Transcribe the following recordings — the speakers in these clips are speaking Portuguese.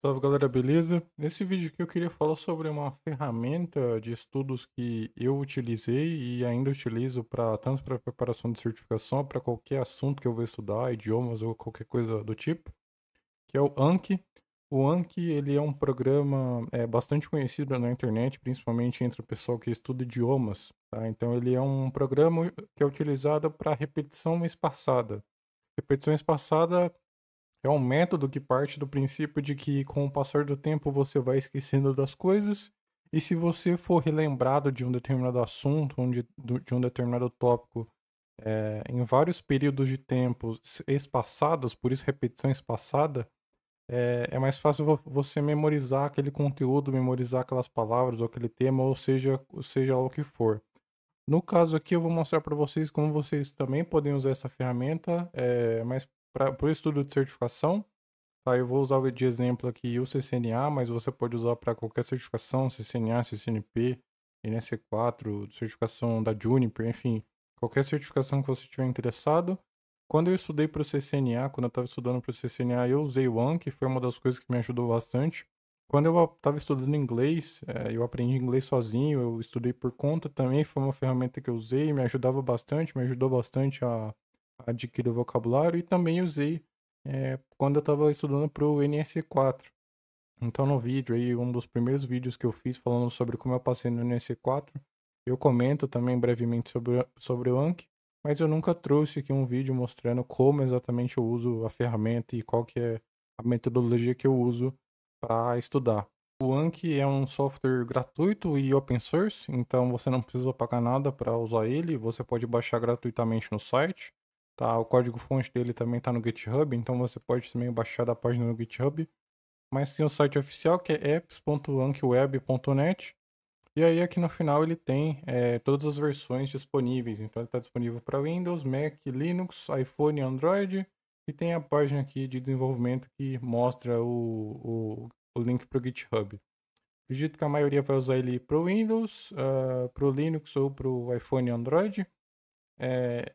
Salve galera, beleza? Nesse vídeo aqui eu queria falar sobre uma ferramenta de estudos que eu utilizei e ainda utilizo para tanto para preparação de certificação, para qualquer assunto que eu vou estudar, idiomas ou qualquer coisa do tipo, que é o Anki. O Anki, ele é um programa bastante conhecido na internet, principalmente entre o pessoal que estuda idiomas, tá? Então ele é um programa que é utilizado para repetição espaçada. Repetição espaçada é um método que parte do princípio de que, com o passar do tempo, você vai esquecendo das coisas, e se você for relembrado de um determinado assunto, de um determinado tópico, em vários períodos de tempo espaçados, por isso repetição espaçada, é mais fácil você memorizar aquele conteúdo, memorizar aquelas palavras ou aquele tema, ou seja lá o que for. No caso aqui, eu vou mostrar para vocês como vocês também podem usar essa ferramenta, mas para o estudo de certificação. Tá, eu vou usar de exemplo aqui o CCNA, mas você pode usar para qualquer certificação, CCNA, CCNP, NS4, certificação da Juniper, enfim, qualquer certificação que você estiver interessado. Quando eu estudei para o CCNA, quando eu estava estudando para o CCNA, eu usei o Anki, foi uma das coisas que me ajudou bastante. Quando eu estava estudando inglês, eu aprendi inglês sozinho, eu estudei por conta também, foi uma ferramenta que eu usei, me ajudava bastante, me ajudou bastante a adquirir vocabulário e também usei quando eu estava estudando para o NS4. Então, no vídeo aí, um dos primeiros vídeos que eu fiz falando sobre como eu passei no NS4, eu comento também brevemente sobre o Anki, mas eu nunca trouxe aqui um vídeo mostrando como exatamente eu uso a ferramenta e qual que é a metodologia que eu uso para estudar. O Anki é um software gratuito e open source, então você não precisa pagar nada para usar ele, você pode baixar gratuitamente no site. Tá, o código-fonte dele também está no GitHub, então você pode também baixar da página no GitHub. Mas tem o site oficial que é apps.ankiweb.net. E aí aqui no final ele tem todas as versões disponíveis. Então ele está disponível para Windows, Mac, Linux, iPhone e Android. E tem a página aqui de desenvolvimento que mostra o link para o GitHub. Acredito que a maioria vai usar ele para o Windows, para o Linux ou para o iPhone e Android. É,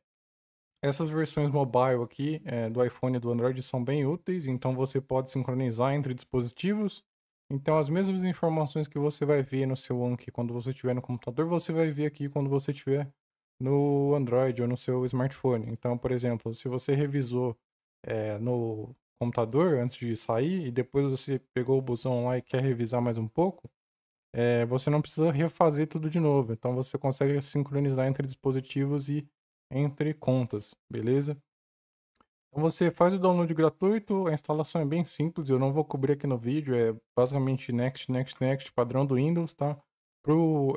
Essas versões mobile aqui, do iPhone e do Android são bem úteis, então você pode sincronizar entre dispositivos. Então as mesmas informações que você vai ver no seu Anki quando você estiver no computador, você vai ver aqui quando você estiver no Android ou no seu smartphone. Então, por exemplo, se você revisou no computador antes de sair e depois você pegou o busão lá e quer revisar mais um pouco, você não precisa refazer tudo de novo. Então você consegue sincronizar entre dispositivos e entre contas, beleza? Então você faz o download gratuito, a instalação é bem simples, eu não vou cobrir aqui no vídeo, é basicamente next, next, next, padrão do Windows, tá? Pro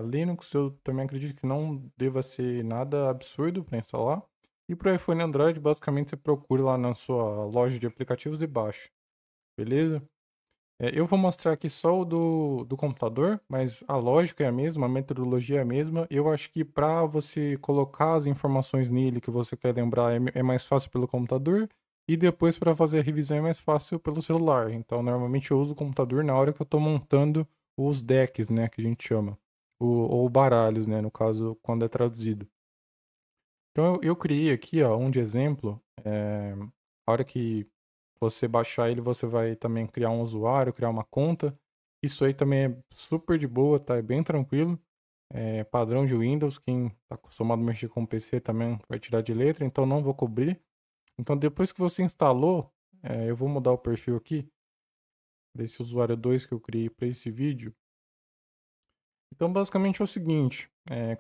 Linux eu também acredito que não deva ser nada absurdo para instalar. E pro iPhone e Android, basicamente você procura lá na sua loja de aplicativos e baixa, beleza? Eu vou mostrar aqui só o do computador, mas a lógica é a mesma, a metodologia é a mesma. Eu acho que para você colocar as informações nele que você quer lembrar é mais fácil pelo computador, e depois para fazer a revisão é mais fácil pelo celular. Então, normalmente eu uso o computador na hora que eu estou montando os decks, né, que a gente chama, ou baralhos, né, no caso, quando é traduzido. Então, eu criei aqui, ó, um de exemplo. A hora que você baixar ele, você vai também criar um usuário, criar uma conta. Isso aí também é super de boa, tá? É bem tranquilo. É padrão de Windows, quem tá acostumado a mexer com o PC também vai tirar de letra, então não vou cobrir. Então depois que você instalou, eu vou mudar o perfil aqui, desse usuário 2 que eu criei para esse vídeo. Então basicamente é o seguinte,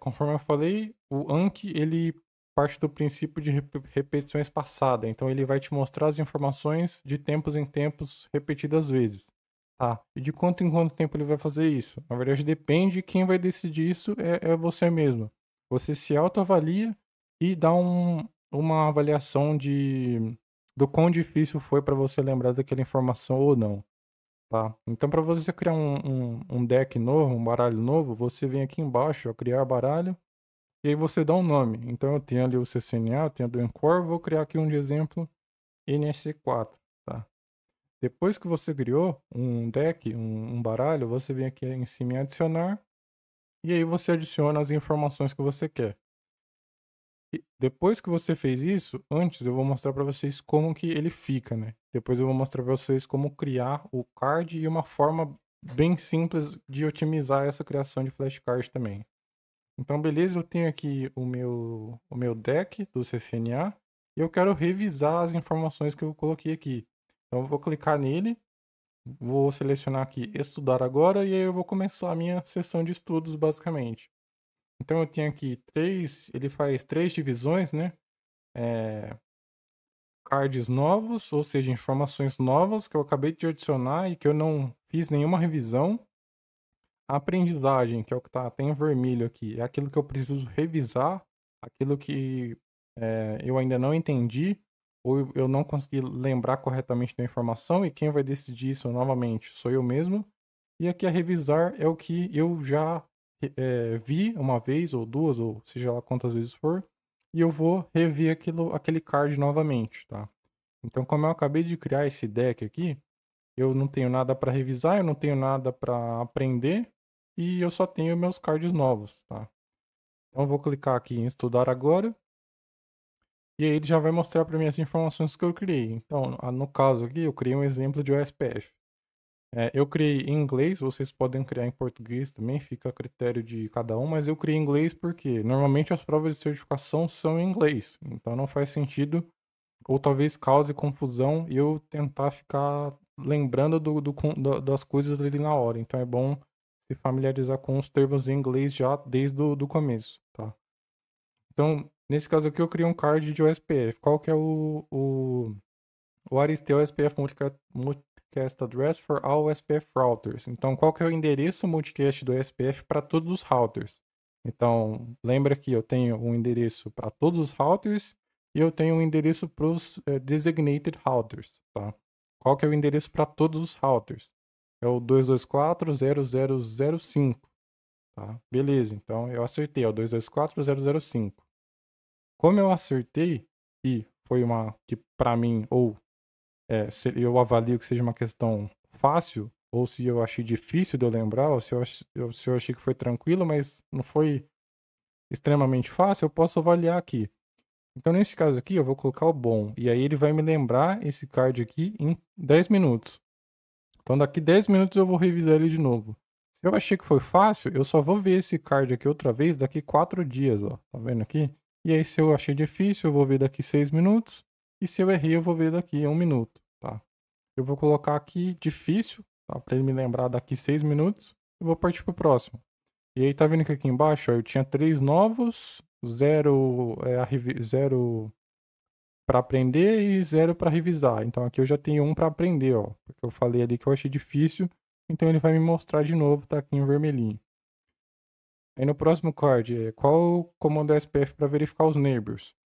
conforme eu falei, o Anki ele parte do princípio de repetição espaçada, então ele vai te mostrar as informações de tempos em tempos repetidas vezes. Tá. E de quanto em quanto tempo ele vai fazer isso? Na verdade, depende, quem vai decidir isso é você mesmo. Você se autoavalia e dá uma avaliação do quão difícil foi para você lembrar daquela informação ou não. Tá? Então, para você criar um deck novo, um baralho novo, você vem aqui embaixo, ó, criar baralho, e aí você dá um nome. Então, eu tenho ali o CCNA, eu tenho do Encore, vou criar aqui um de exemplo NS4. Tá? Depois que você criou um deck, um baralho, você vem aqui em cima em adicionar, e aí você adiciona as informações que você quer. E depois que você fez isso, antes eu vou mostrar para vocês como que ele fica, né? Depois eu vou mostrar para vocês como criar o card e uma forma bem simples de otimizar essa criação de flashcard também. Então, beleza, eu tenho aqui o meu deck do CCNA e eu quero revisar as informações que eu coloquei aqui. Então, eu vou clicar nele, vou selecionar aqui estudar agora e aí eu vou começar a minha sessão de estudos, basicamente. Então, eu tenho aqui ele faz 3 divisões, né? Cards novos, ou seja, informações novas que eu acabei de adicionar e que eu não fiz nenhuma revisão. A aprendizagem, que é o que tá até em vermelho aqui, é aquilo que eu preciso revisar, aquilo que eu ainda não entendi, ou eu não consegui lembrar corretamente da informação, e quem vai decidir isso novamente sou eu mesmo. E aqui a revisar é o que eu já vi uma vez, ou duas, ou seja lá quantas vezes for, e eu vou rever aquele card novamente, tá? Então, como eu acabei de criar esse deck aqui, eu não tenho nada para revisar, eu não tenho nada para aprender e eu só tenho meus cards novos, tá? Então eu vou clicar aqui em estudar agora e aí ele já vai mostrar para mim as informações que eu criei. Então, no caso aqui, eu criei um exemplo de OSPF. Eu criei em inglês, vocês podem criar em português também, fica a critério de cada um, mas eu criei em inglês porque normalmente as provas de certificação são em inglês, então não faz sentido, ou talvez cause confusão eu tentar ficar lembrando das coisas ali na hora. Então é bom se familiarizar com os termos em inglês já desde o do começo, tá? Então, nesse caso aqui, eu criei um card de OSPF. Qual que é o What is the OSPF multicast address for all OSPF routers? Então, qual que é o endereço multicast do OSPF para todos os routers? Então, lembra que eu tenho um endereço para todos os routers e eu tenho um endereço para os designated routers, tá? Qual que é o endereço para todos os routers? É o 224.0005, tá? Beleza, então eu acertei, é o 224.005. Como eu acertei e foi uma que para mim, ou se eu avalio que seja uma questão fácil, ou se eu achei difícil de eu lembrar, ou se eu achei que foi tranquilo, mas não foi extremamente fácil, eu posso avaliar aqui. Então, nesse caso aqui, eu vou colocar o bom. E aí ele vai me lembrar esse card aqui em 10 minutos. Então, daqui 10 minutos eu vou revisar ele de novo. Se eu achei que foi fácil, eu só vou ver esse card aqui outra vez daqui 4 dias, ó. Tá vendo aqui? E aí, se eu achei difícil, eu vou ver daqui 6 minutos. E se eu errei, eu vou ver daqui 1 minuto, tá? Eu vou colocar aqui difícil, tá? Pra ele me lembrar daqui 6 minutos. Eu vou partir pro próximo. E aí, tá vendo que aqui embaixo, ó, eu tinha 3 novos, 0 para aprender e 0 para revisar. Então aqui eu já tenho 1 para aprender, ó. Porque eu falei ali que eu achei difícil. Então ele vai me mostrar de novo, tá aqui em vermelhinho. Aí no próximo card, qual o comando SPF para verificar os neighbors?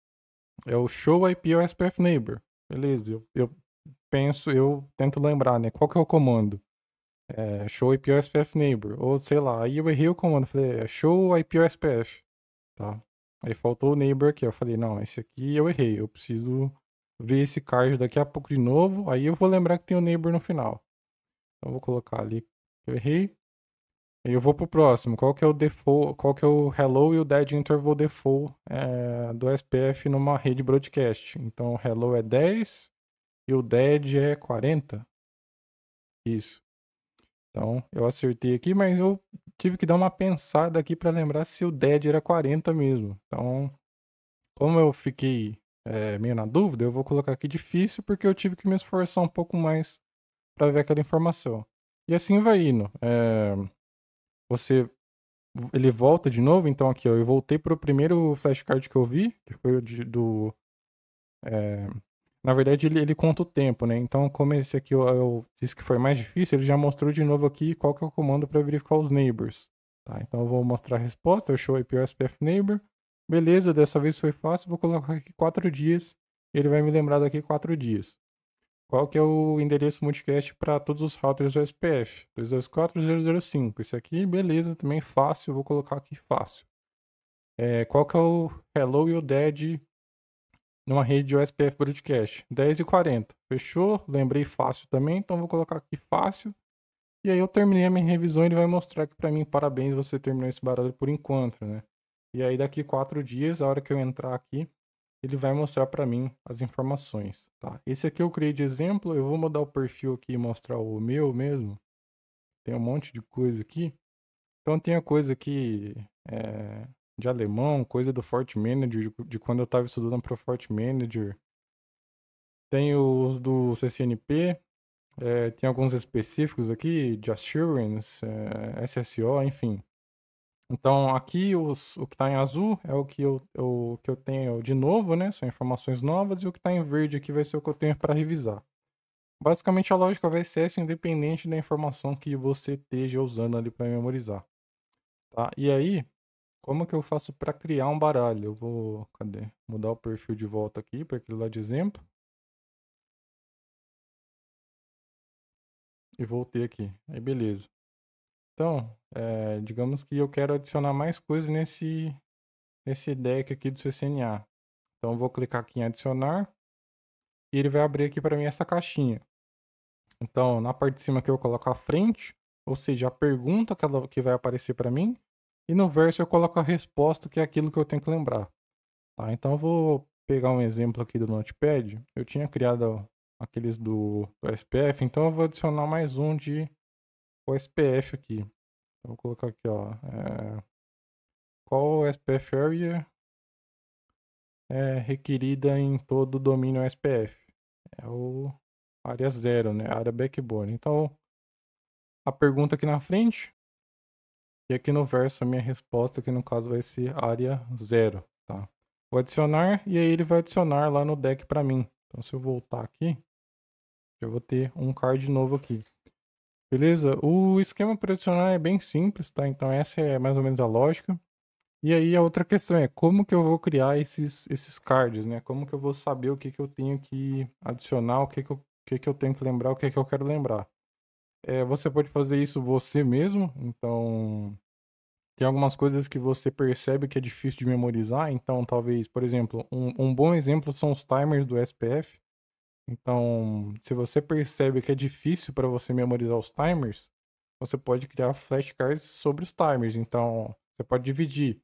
É o show IP SPF neighbor. Beleza, eu tento lembrar, né? Qual que é o comando? Show IP SPF neighbor. Ou sei lá, aí eu errei o comando, falei, show IP SPF, tá? Aí faltou o neighbor aqui, eu falei, não, esse aqui eu errei, eu preciso ver esse card daqui a pouco de novo, aí eu vou lembrar que tem o neighbor no final. Então eu vou colocar ali que eu errei. Aí eu vou pro próximo, qual que é o default, qual que é o hello e o dead interval default do SPF numa rede broadcast. Então o hello é 10 e o dead é 40. Isso. Então, eu acertei aqui, mas eu tive que dar uma pensada aqui para lembrar se o dead era 40 mesmo. Então, como eu fiquei meio na dúvida, eu vou colocar aqui difícil porque eu tive que me esforçar um pouco mais para ver aquela informação. E assim vai indo. Ele volta de novo, então aqui ó, eu voltei pro primeiro flashcard que eu vi, que foi o na verdade ele conta o tempo, né? Então como esse aqui eu disse que foi mais difícil, ele já mostrou de novo aqui qual que é o comando para verificar os neighbors. Tá? Então eu vou mostrar a resposta, eu show IP SPF neighbor. Beleza, dessa vez foi fácil, vou colocar aqui 4 dias. Ele vai me lembrar daqui 4 dias. Qual que é o endereço multicast para todos os routers do SPF? 224.005. Esse aqui, beleza, também fácil, vou colocar aqui fácil. Qual que é o hello e o dead numa rede de OSPF broadcast? 10 e 40. Fechou? Lembrei fácil também, então vou colocar aqui fácil. E aí eu terminei a minha revisão e ele vai mostrar aqui para mim, parabéns, você terminou esse baralho por enquanto, né? E aí daqui 4 dias, a hora que eu entrar aqui, ele vai mostrar para mim as informações, tá? Esse aqui eu criei de exemplo, eu vou mudar o perfil aqui e mostrar o meu mesmo. Tem um monte de coisa aqui. Então tem a coisa aqui de alemão, coisa do Fort Manager, de quando eu estava estudando para o Fort Manager. Tem os do CCNP, tem alguns específicos aqui, de Assurance, SSO, enfim. Então aqui o que está em azul é o que eu tenho de novo, né? São informações novas, e o que está em verde aqui vai ser o que eu tenho para revisar. Basicamente a lógica vai ser essa, independente da informação que você esteja usando ali para memorizar, tá? E aí, como que eu faço para criar um baralho? Eu vou, cadê? Mudar o perfil de volta aqui para aquele lá de exemplo. E voltei aqui. Aí beleza. Então, digamos que eu quero adicionar mais coisas nesse deck aqui do CCNA. Então eu vou clicar aqui em adicionar e ele vai abrir aqui para mim essa caixinha. Então, na parte de cima aqui eu coloco a frente, ou seja, a pergunta que vai aparecer para mim, e no verso eu coloco a resposta, que é aquilo que eu tenho que lembrar. Tá? Então eu vou pegar um exemplo aqui do Notepad. Eu tinha criado aqueles do SPF, então eu vou adicionar mais um de OSPF aqui. Então, vou colocar aqui, ó. Qual SPF area é requerida em todo o domínio SPF? É o área 0, né? Área backbone. Então, a pergunta aqui na frente, e aqui no verso a minha resposta, que no caso vai ser área 0, tá? Vou adicionar, e aí ele vai adicionar lá no deck para mim. Então, se eu voltar aqui, eu vou ter um card novo aqui. Beleza? O esquema para adicionar é bem simples, tá? Então, essa é mais ou menos a lógica. E aí a outra questão é como que eu vou criar esses cards, né? Como que eu vou saber o que que eu tenho que adicionar, o que que eu tenho que lembrar, o que que eu quero lembrar. Você pode fazer isso você mesmo, então tem algumas coisas que você percebe que é difícil de memorizar, então talvez, por exemplo, um bom exemplo são os timers do SPF. Então, se você percebe que é difícil para você memorizar os timers, você pode criar flashcards sobre os timers. Então, você pode dividir.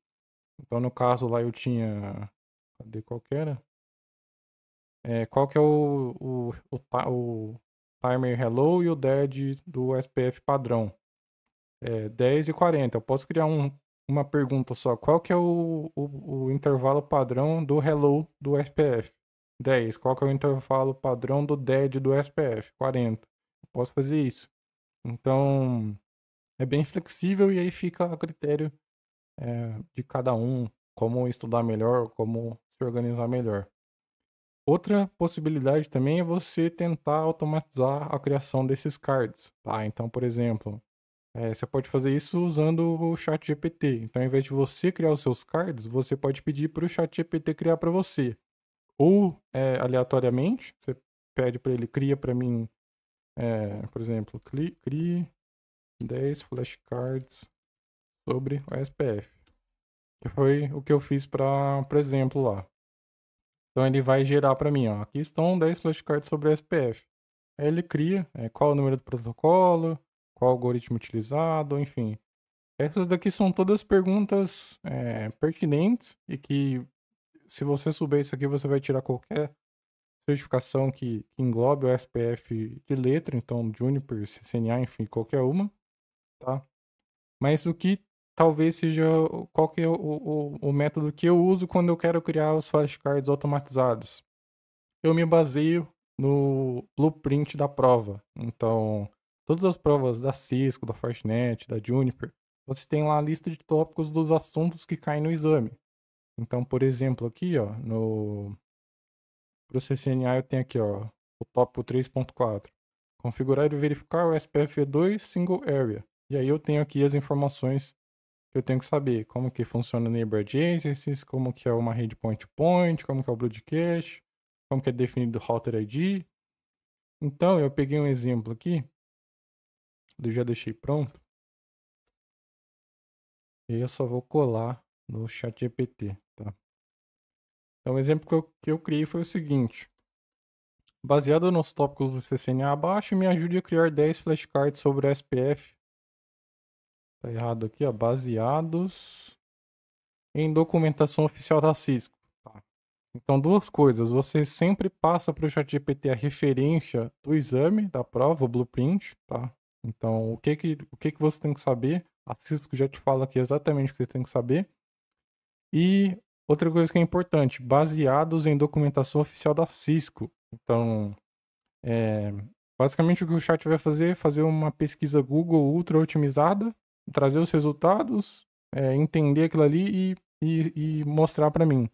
Então, no caso lá eu tinha. Cadê qual que era? Qual que é o timer hello e o dead do SPF padrão? 10 e 40. Eu posso criar uma pergunta só. Qual que é o intervalo padrão do hello do SPF? 10. Qual que é o intervalo padrão do dead do SPF? 40. Eu posso fazer isso. Então, é bem flexível, e aí fica a critério de cada um, como estudar melhor, como se organizar melhor. Outra possibilidade também é você tentar automatizar a criação desses cards, tá? Então, por exemplo, você pode fazer isso usando o ChatGPT. Então, ao invés de você criar os seus cards, você pode pedir para o ChatGPT criar para você. Ou, aleatoriamente, você pede para ele, cria para mim, por exemplo, crie 10 flashcards sobre o SPF. Que foi o que eu fiz para exemplo lá. Então ele vai gerar para mim, ó, aqui estão 10 flashcards sobre o SPF. Aí ele cria qual o número do protocolo, qual o algoritmo utilizado, enfim. Essas daqui são todas perguntas pertinentes, e que, se você souber isso aqui, você vai tirar qualquer certificação que englobe o SPF de letra, então Juniper, CCNA, enfim, qualquer uma, tá? Mas o que talvez seja, qual que é o método que eu uso quando eu quero criar os flashcards automatizados? Eu me baseio no blueprint da prova. Então, todas as provas da Cisco, da Fortinet, da Juniper, você tem lá a lista de tópicos dos assuntos que caem no exame. Então, por exemplo, aqui, ó, pro CCNA eu tenho aqui, ó, o tópico 3.4. Configurar e verificar o SPF2 Single Area. E aí eu tenho aqui as informações que eu tenho que saber. Como que funciona o Neighbor Adjacencies, como que é uma rede point-to-point, como que é o Broadcast, como que é definido o Router ID. Então, eu peguei um exemplo aqui, eu já deixei pronto, e aí eu só vou colar no ChatGPT, tá? Então, o exemplo que eu criei foi o seguinte. Baseado nos tópicos do CCNA abaixo, me ajude a criar 10 flashcards sobre o SPF. Tá errado aqui, ó. Baseados em documentação oficial da Cisco. Tá. Então, duas coisas. Você sempre passa para o ChatGPT a referência do exame, da prova, o blueprint, tá? Então, o que que você tem que saber? A Cisco já te fala aqui exatamente o que você tem que saber. E outra coisa que é importante, baseados em documentação oficial da Cisco. Então, é, basicamente o que o chat vai fazer é fazer uma pesquisa Google ultra otimizada, trazer os resultados, entender aquilo ali e mostrar para mim.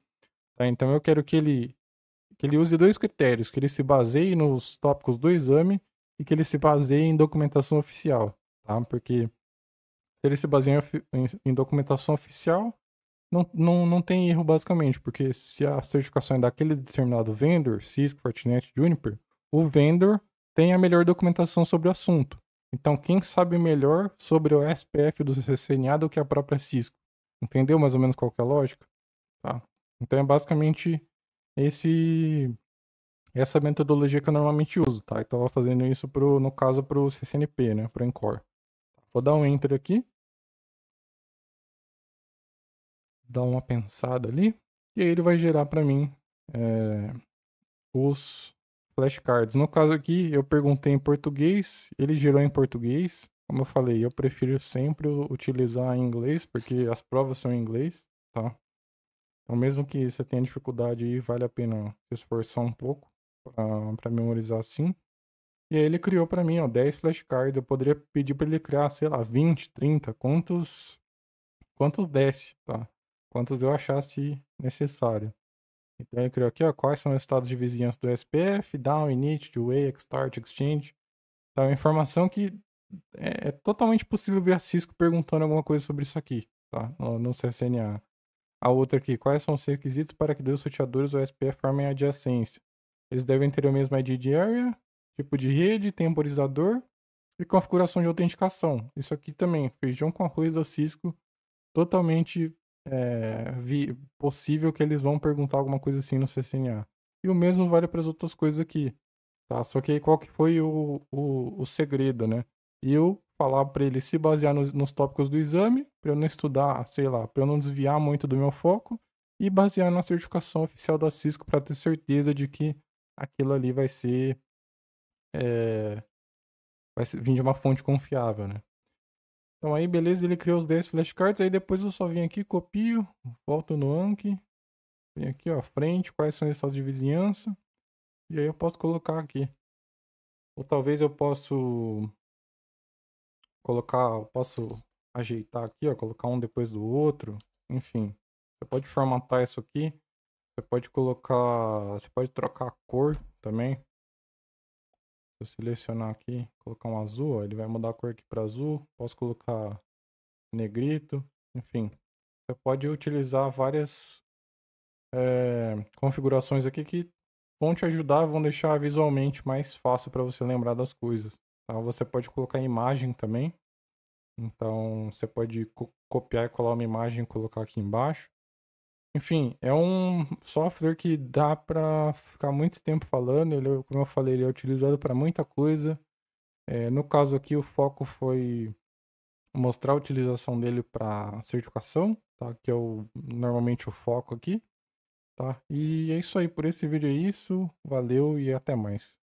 Tá? Então eu quero que ele use dois critérios, que ele se baseie nos tópicos do exame e que ele se baseie em documentação oficial. Tá? Porque se ele se baseia em documentação oficial, não tem erro basicamente, porque se a certificação é daquele determinado vendor, Cisco, Fortinet, Juniper, o vendor tem a melhor documentação sobre o assunto. Então, quem sabe melhor sobre o SPF do CCNA do que a própria Cisco? Entendeu mais ou menos qual que é a lógica? Tá? Então, é basicamente esse, essa metodologia que eu normalmente uso, tá? Eu estava fazendo isso, no caso, para o CCNP, né? Para o Encore. Vou dar um Enter aqui, dar uma pensada ali, e aí ele vai gerar para mim os flashcards. No caso aqui, eu perguntei em português, ele gerou em português. Como eu falei, eu prefiro sempre utilizar em inglês, porque as provas são em inglês, tá? Então, mesmo que você tenha dificuldade aí, vale a pena se esforçar um pouco para memorizar assim. E aí ele criou para mim, ó, 10 flashcards. Eu poderia pedir para ele criar, sei lá, 20, 30, quantos desse, tá? Quantos eu achasse necessário. Então ele criou aqui, ó, quais são os estados de vizinhança do SPF, down, init, two-way, start, exchange. Tá, uma informação que é totalmente possível ver a Cisco perguntando alguma coisa sobre isso aqui, tá? No CCNA. A outra aqui, quais são os requisitos para que dois roteadores ou SPF formem adjacência? Eles devem ter o mesmo ID de area, tipo de rede, temporizador e configuração de autenticação. Isso aqui também, feijão com arroz da Cisco, totalmente possível que eles vão perguntar alguma coisa assim no CCNA. E o mesmo vale para as outras coisas aqui, tá? Só que aí qual que foi o segredo, né? E eu falar para ele se basear nos tópicos do exame, para eu não estudar, sei lá, para eu não desviar muito do meu foco, e basear na certificação oficial da Cisco para ter certeza de que aquilo ali é, vir de uma fonte confiável, né? Então aí, beleza, ele criou os 10 flashcards, aí depois eu só venho aqui, copio, volto no Anki, venho aqui, ó, frente, quais são os estados de vizinhança, e aí eu posso colocar aqui. Ou talvez eu posso ajeitar aqui, ó, colocar um depois do outro, enfim. Você pode formatar isso aqui, você pode trocar a cor também. Se eu selecionar aqui, colocar um azul, ó, ele vai mudar a cor aqui para azul. Posso colocar negrito, enfim. Você pode utilizar várias configurações aqui que vão te ajudar, vão deixar visualmente mais fácil para você lembrar das coisas. Tá? Você pode colocar imagem também. Então você pode copiar e colar uma imagem e colocar aqui embaixo. Enfim, é um software que dá para ficar muito tempo falando. Ele, como eu falei, ele é utilizado para muita coisa. No caso aqui, o foco foi mostrar a utilização dele para certificação, tá? Que é normalmente o foco aqui, tá? E é isso aí, por esse vídeo é isso. Valeu e até mais.